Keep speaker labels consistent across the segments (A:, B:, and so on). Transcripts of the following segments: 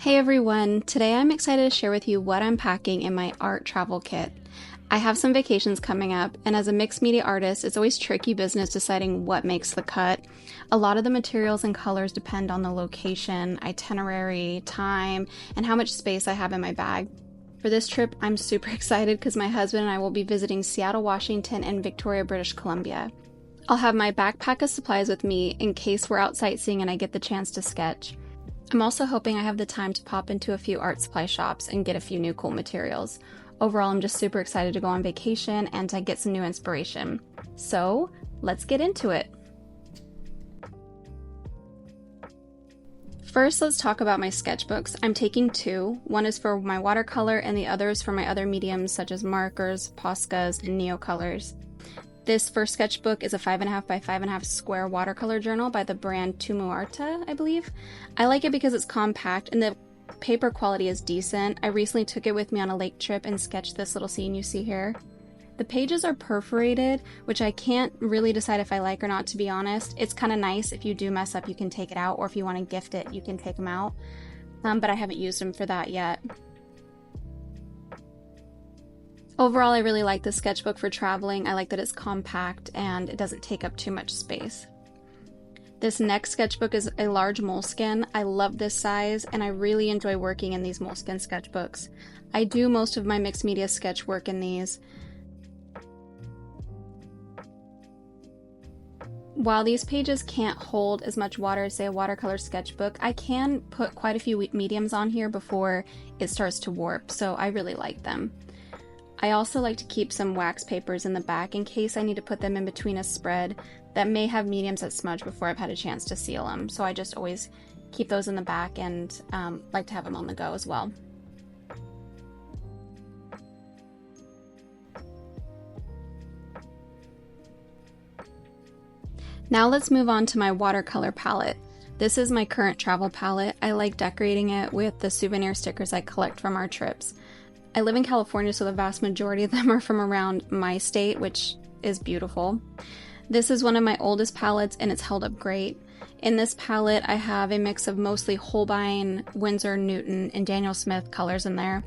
A: Hey everyone, today I'm excited to share with you what I'm packing in my art travel kit. I have some vacations coming up, and as a mixed media artist, it's always tricky business deciding what makes the cut. A lot of the materials and colors depend on the location, itinerary, time, and how much space I have in my bag. For this trip, I'm super excited because my husband and I will be visiting Seattle, Washington, and Victoria, British Columbia. I'll have my backpack of supplies with me in case we're out sightseeing and I get the chance to sketch. I'm also hoping I have the time to pop into a few art supply shops and get a few new cool materials. Overall, I'm just super excited to go on vacation and to get some new inspiration. So, let's get into it. First, let's talk about my sketchbooks. I'm taking two. One is for my watercolor and the other is for my other mediums such as markers, Poscas, and Neocolors. This first sketchbook is a 5.5 by 5.5 square watercolor journal by the brand Tumuarta, I believe. I like it because it's compact and the paper quality is decent. I recently took it with me on a lake trip and sketched this little scene you see here. The pages are perforated, which I can't really decide if I like or not, to be honest. It's kind of nice. If you do mess up, you can take it out, or if you want to gift it, you can take them out. But I haven't used them for that yet. Overall, I really like this sketchbook for traveling. I like that it's compact and it doesn't take up too much space. This next sketchbook is a large moleskin. I love this size and I really enjoy working in these moleskin sketchbooks. I do most of my mixed media sketch work in these. While these pages can't hold as much water as, say, a watercolor sketchbook, I can put quite a few mediums on here before it starts to warp, so I really like them. I also like to keep some wax papers in the back in case I need to put them in between a spread that may have mediums that smudge before I've had a chance to seal them. So I just always keep those in the back and like to have them on the go as well. Now let's move on to my watercolor palette. This is my current travel palette. I like decorating it with the souvenir stickers I collect from our trips. I live in California, so the vast majority of them are from around my state, which is beautiful. This is one of my oldest palettes and it's held up great. In this palette, I have a mix of mostly Holbein, Winsor, Newton, and Daniel Smith colors in there.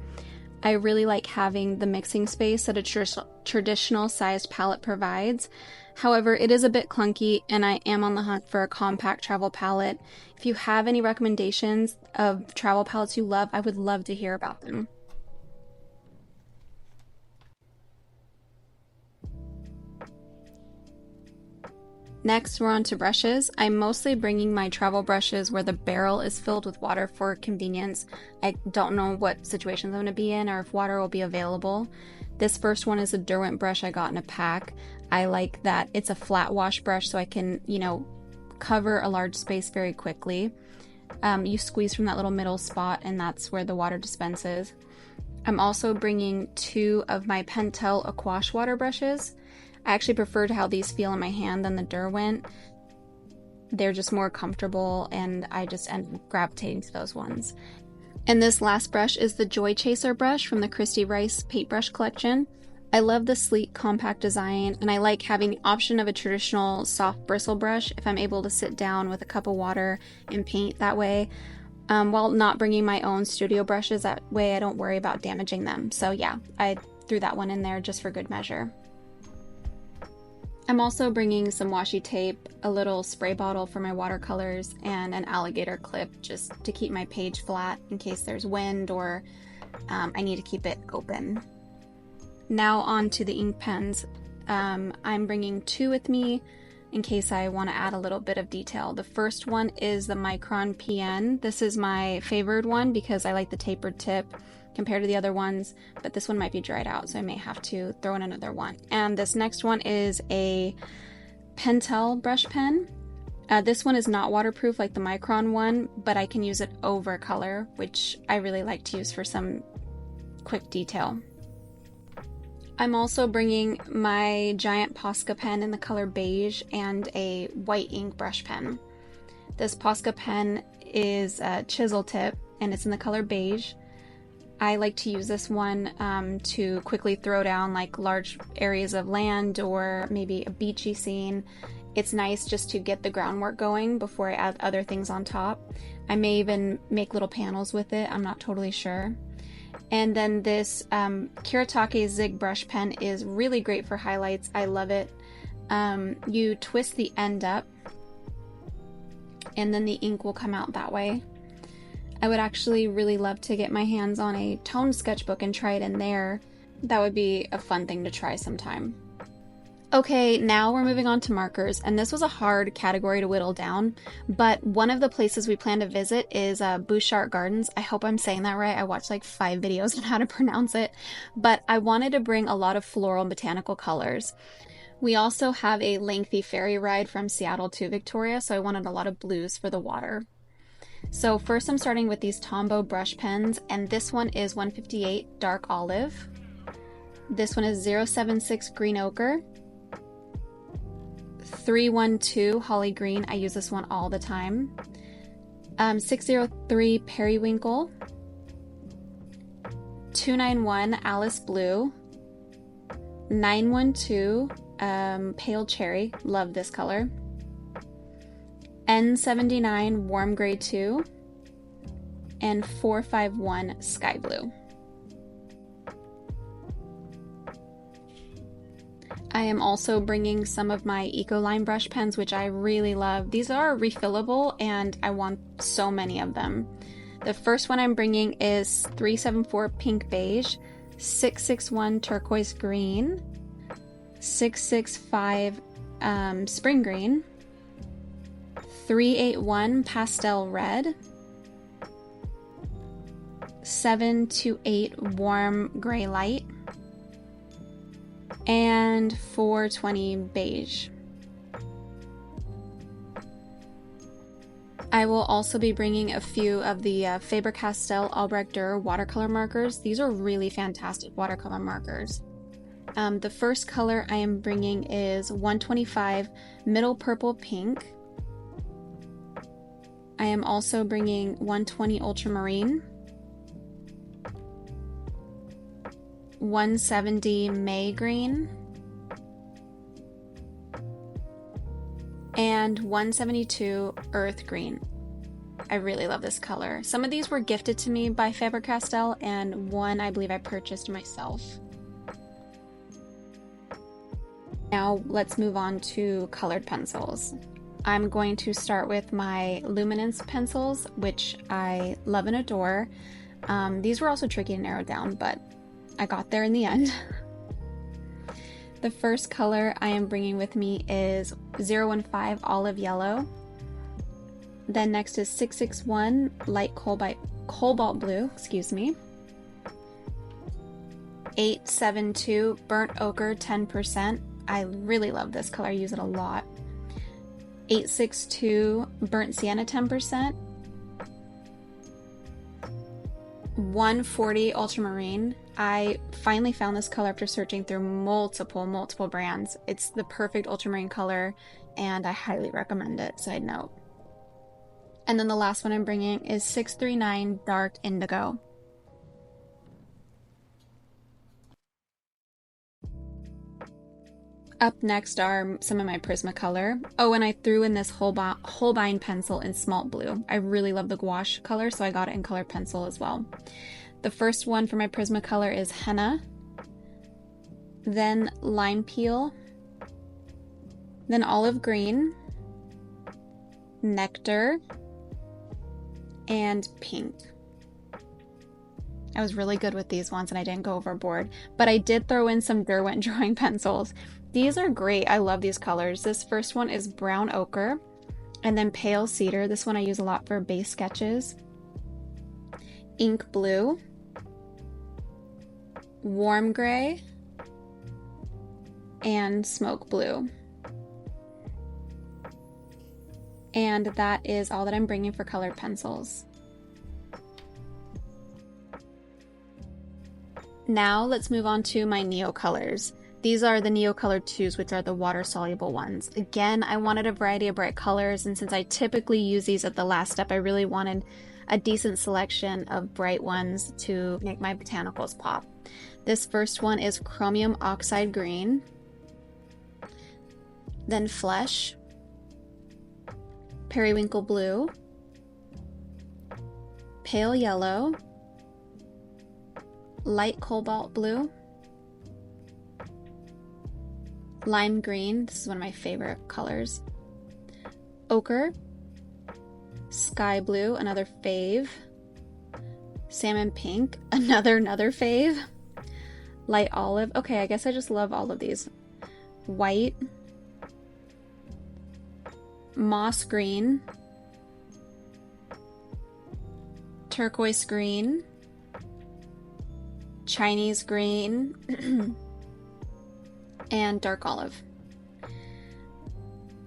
A: I really like having the mixing space that a traditional sized palette provides. However, it is a bit clunky and I am on the hunt for a compact travel palette. If you have any recommendations of travel palettes you love, I would love to hear about them. Next, we're on to brushes. I'm mostly bringing my travel brushes where the barrel is filled with water for convenience. I don't know what situations I'm going to be in or if water will be available. This first one is a Derwent brush I got in a pack. I like that it's a flat wash brush so I can, cover a large space very quickly. You squeeze from that little middle spot and that's where the water dispenses. I'm also bringing two of my Pentel Aquash water brushes. I actually prefer how these feel in my hand than the Derwent. They're just more comfortable and I just end up gravitating to those ones. And this last brush is the Joy Chaser brush from the Christy Rice paintbrush collection. I love the sleek, compact design and I like having the option of a traditional soft bristle brush if I'm able to sit down with a cup of water and paint that way. While not bringing my own studio brushes, that way I don't worry about damaging them. So yeah, I threw that one in there just for good measure. I'm also bringing some washi tape, a little spray bottle for my watercolors, and an alligator clip just to keep my page flat in case there's wind or I need to keep it open. Now on to the ink pens. I'm bringing two with me in case I want to add a little bit of detail. The first one is the Micron PN. This is my favored one because I like the tapered tip compared to the other ones, but this one might be dried out, so I may have to throw in another one. And this next one is a Pentel brush pen. This one is not waterproof like the Micron one, but I can use it over color, which I really like to use for some quick detail. I'm also bringing my giant Posca pen in the color beige and a white ink brush pen. This Posca pen is a chisel tip and it's in the color beige. I like to use this one to quickly throw down like large areas of land or maybe a beachy scene. It's nice just to get the groundwork going before I add other things on top. I may even make little panels with it, I'm not totally sure. And then this Kiritake Zig brush pen is really great for highlights. I love it. You twist the end up and then the ink will come out that way. I would actually really love to get my hands on a toned sketchbook and try it in there. That would be a fun thing to try sometime. Okay, now we're moving on to markers, and this was a hard category to whittle down, but one of the places we plan to visit is Bouchard Gardens. I hope I'm saying that right. I watched like 5 videos on how to pronounce it, but I wanted to bring a lot of floral and botanical colors. We also have a lengthy ferry ride from Seattle to Victoria, so I wanted a lot of blues for the water. So first I'm starting with these Tombow brush pens, and this one is 158 Dark Olive. This one is 076 Green Ochre. 312 Holly Green, I use this one all the time. 603 Periwinkle. 291 Alice Blue. 912 Pale Cherry, love this color. N79 Warm Gray 2. And 451 Sky Blue. I am also bringing some of my Ecoline brush pens, which I really love. These are refillable and I want so many of them. The first one I'm bringing is 374 Pink Beige, 661 Turquoise Green, 665 Spring Green, 381 Pastel Red, 728 Warm Gray Light, and 420 Beige. I will also be bringing a few of the Faber Castell Albrecht Dürer watercolor markers. These are really fantastic watercolor markers. The first color I am bringing is 125 Middle Purple Pink. I am also bringing 120 Ultramarine, 170 May Green, and 172 Earth Green. I really love this color. Some of these were gifted to me by Faber-Castell, and one I believe I purchased myself. Now let's move on to colored pencils. I'm going to start with my Luminance pencils, which I love and adore. These were also tricky to narrow down, but I got there in the end. The first color I am bringing with me is 015 Olive Yellow. Then next is 661 Light Cobalt Blue, 872 Burnt Ochre 10%. I really love this color, I use it a lot. 862 Burnt Sienna 10%. 140 Ultramarine. I finally found this color after searching through multiple brands. It's the perfect ultramarine color and I highly recommend it, side note. And then the last one I'm bringing is 639 Dark Indigo. Up next are some of my Prismacolor. Oh, and I threw in this Holbein pencil in Smalt Blue. I really love the gouache color, so I got it in colored pencil as well. The first one for my Prismacolor is Henna, then Lime Peel, then Olive Green, Nectar, and Pink. I was really good with these ones and I didn't go overboard, but I did throw in some Derwent drawing pencils. These are great. I love these colors. This first one is Brown Ochre, and then Pale Cedar. This one I use a lot for base sketches. Ink Blue, Warm Gray, and Smoke Blue. And that is all that I'm bringing for colored pencils. Now let's move on to my Neocolors. These are the Neocolor IIs, which are the water-soluble ones. Again, I wanted a variety of bright colors, and since I typically use these at the last step, I really wanted a decent selection of bright ones to make my botanicals pop. This first one is Chromium Oxide Green, then Flesh, periwinkle blue, pale yellow, light cobalt blue, lime green, this is one of my favorite colors, ochre, sky blue, another fave, salmon pink, another fave, light olive, okay, I guess I just love all of these, white, moss green, turquoise green, Chinese green, and dark olive.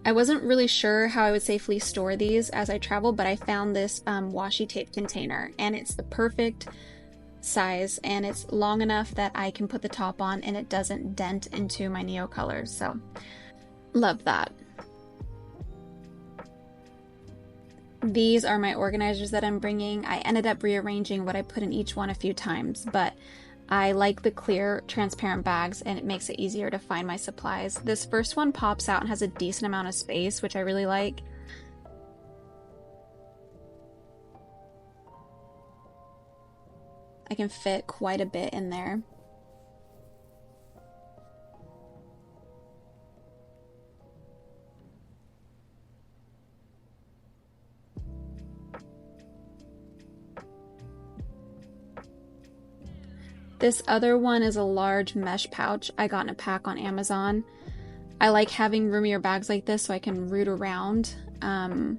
A: I wasn't really sure how I would safely store these as I travel, but I found this washi tape container, and it's the perfect size, and it's long enough that I can put the top on and it doesn't dent into my Neocolors, so love that. These are my organizers that I'm bringing. I ended up rearranging what I put in each one a few times, but I like the clear, transparent bags, and it makes it easier to find my supplies. This first one pops out and has a decent amount of space, which I really like. I can fit quite a bit in there. This other one is a large mesh pouch I got in a pack on Amazon. I like having roomier bags like this so I can root around. I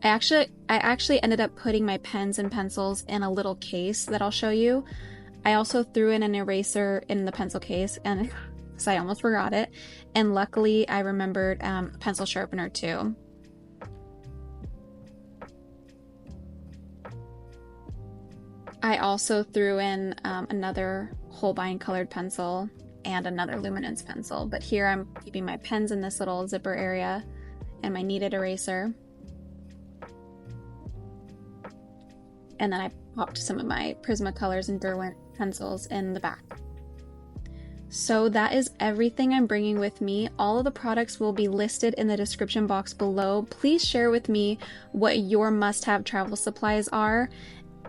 A: actually ended up putting my pens and pencils in a little case that I'll show you. I also threw in an eraser in the pencil case, and so I almost forgot it. And luckily I remembered a pencil sharpener too. I also threw in another Holbein colored pencil and another luminance pencil, but here I'm keeping my pens in this little zipper area and my kneaded eraser. And then I popped some of my Prismacolors and Derwent pencils in the back. So that is everything I'm bringing with me. All of the products will be listed in the description box below. Please share with me what your must-have travel supplies are.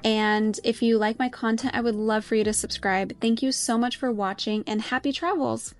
A: And if you like my content, I would love for you to subscribe. Thank you so much for watching, and happy travels!